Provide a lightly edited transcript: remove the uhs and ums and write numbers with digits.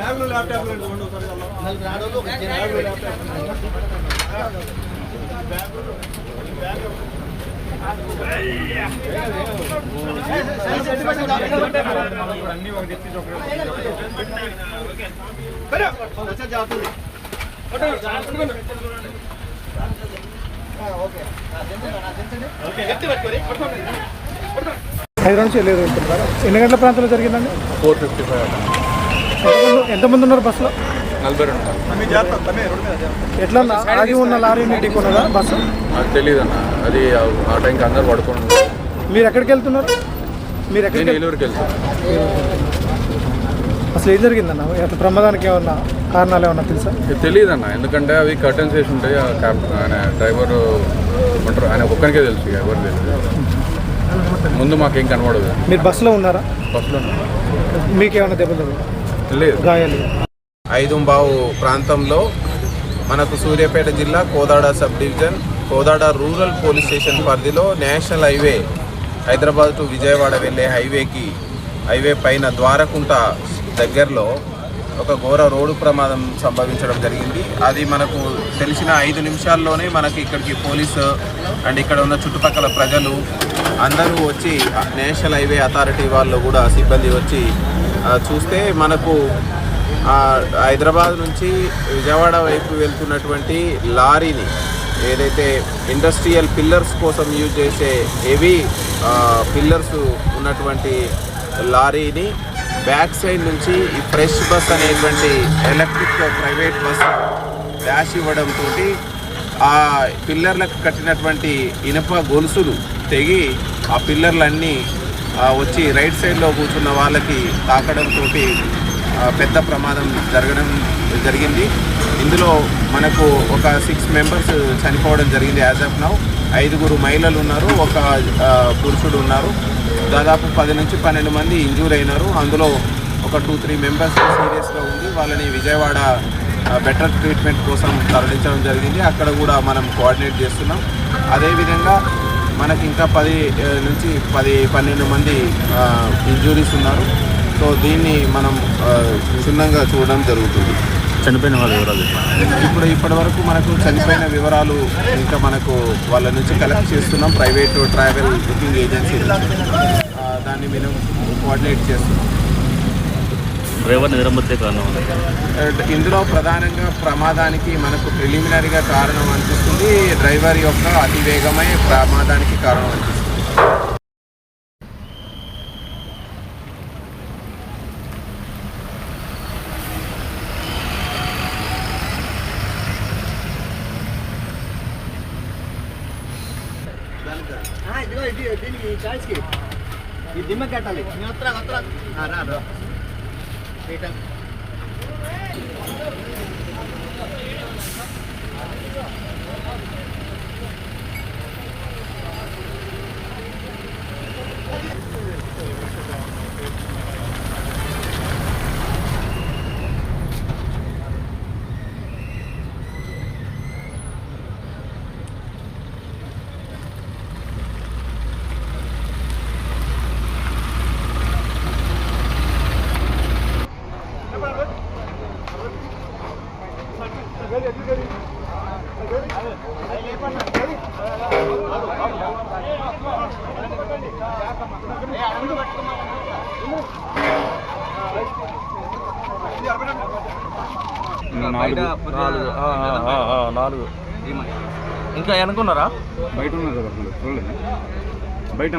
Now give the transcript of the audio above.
బ్యాగ్లో ల్యాప్టాప్లు హైదరాబాద్ నుంచి వెళ్ళేది వెళ్తున్నారు. ఎన్ని గంటల ప్రాంతంలో జరిగిందండి? 4:55. ఎంతమంది ఉన్నారు బస్సులో? 40 ఉంటారు. ఎట్లా ఆగి ఉన్న లారీని ఢీకొన్నదా బస్సు? నాకు తెలియదు అన్న, అది ఆ టైంకి అందరు పడుకుని ఉన్నారు. మీరు ఎక్కడికి వెళ్తున్నారు? నేను ఏలూరుకి వెళ్తాను. అసలు ఏం జరిగిందన్న? అట్లా ప్రమాదానికి ఏమన్నా కారణాలు ఏమన్నా తెలుసా? తెలియదు అన్న, ఎందుకంటే అవి కర్టన్స్ వేసి ఉంటాయి. ఆ క్యాబ్ ఆయన డ్రైవర్ ఉంటారు, ఆయన ఒక్కరికే తెలుసు, ఎవరు తెలియదు. ముందు మాకేం కనబడదు. మీరు బస్సులో ఉన్నారా? బస్సులో మీకేమన్నా దెబ్బలు లేదు, గాయాలు? 5:15 ప్రాంతంలో మనకు సూర్యాపేట జిల్లా Kodad sub division Kodad rural police station పరిధిలో national highway Hyderabad to Vijayawada వెళ్ళే హైవే పైన ద్వారకుంట దగ్గరలో ఒక ఘోర రోడ్డు ప్రమాదం సంభవించడం జరిగింది. అది మనకు తెలిసిన 5 నిమిషాల్లోనే మనకి ఇక్కడికి పోలీసు అండ్ ఇక్కడ ఉన్న చుట్టుపక్కల ప్రజలు అందరూ వచ్చి నేషనల్ హైవే అథారిటీ వాళ్ళు కూడా సిబ్బంది వచ్చి చూస్తే మనకు హైదరాబాద్ నుంచి విజయవాడ వైపు వెళ్తున్నటువంటి లారీని, ఏదైతే ఇండస్ట్రియల్ పిల్లర్స్ కోసం యూజ్ చేసే హెవీ పిల్లర్స్ ఉన్నటువంటి లారీని బ్యాక్ సైడ్ నుంచి ఈ ఫ్రెష్ బస్ అనేటువంటి ఎలక్ట్రిక్ ప్రైవేట్ బస్ డాష్ ఇవ్వడంతో ఆ పిల్లర్లకు కట్టినటువంటి ఇనుప గొలుసులు తెగి ఆ పిల్లర్లన్నీ వచ్చి రైట్ సైడ్లో కూర్చున్న వాళ్ళకి తాకడంతో పెద్ద ప్రమాదం జరిగింది. ఇందులో మనకు ఒక 6 మెంబర్స్ చనిపోవడం జరిగింది. యాజ్ ఆఫ్ నౌ 5 మహిళలు ఉన్నారు, ఒక పురుషుడు ఉన్నారు. దాదాపు 10 నుంచి 12 మంది ఇంజూర్ అయినారు. అందులో ఒక 2-3 మెంబర్స్ సీరియస్గా ఉంది. వాళ్ళని విజయవాడ బెటర్ ట్రీట్మెంట్ కోసం తరలించడం జరిగింది. అక్కడ కూడా మనం కోఆర్డినేట్ చేస్తున్నాం. అదేవిధంగా మనకి ఇంకా 10 నుంచి 12 మంది ఇంజూరీస్ ఉన్నారు. సో దీన్ని మనం క్షుణ్ణంగా చూడడం జరుగుతుంది. చనిపోయిన వాళ్ళ వివరాలు ఇప్పటి వరకు మనకు చనిపోయిన వివరాలు ఇంకా మనకు వాళ్ళ నుంచి కలెక్ట్ చేస్తున్నాం. ప్రైవేట్ ట్రావెల్ బుకింగ్ ఏజెన్సీ దాన్ని మేము కోఆర్డినేట్ చేస్తున్నాం. డ్రైవర్ నిద్రమత్తే కారణం ఇందులో ప్రధానంగా ప్రమాదానికి మనకు ప్రిలిమినరీగా కారణం అనిపిస్తుంది. డ్రైవర్ యొక్క అతివేగమే ప్రమాదానికి కారణం అనిపిస్తుంది. దీనికి చాయిస్కి ఈ దిమ్మ కట్టాలి. రా నాలుగు ఇంకా అనుకున్నారా? బయట ఉన్నారు కదా, బయట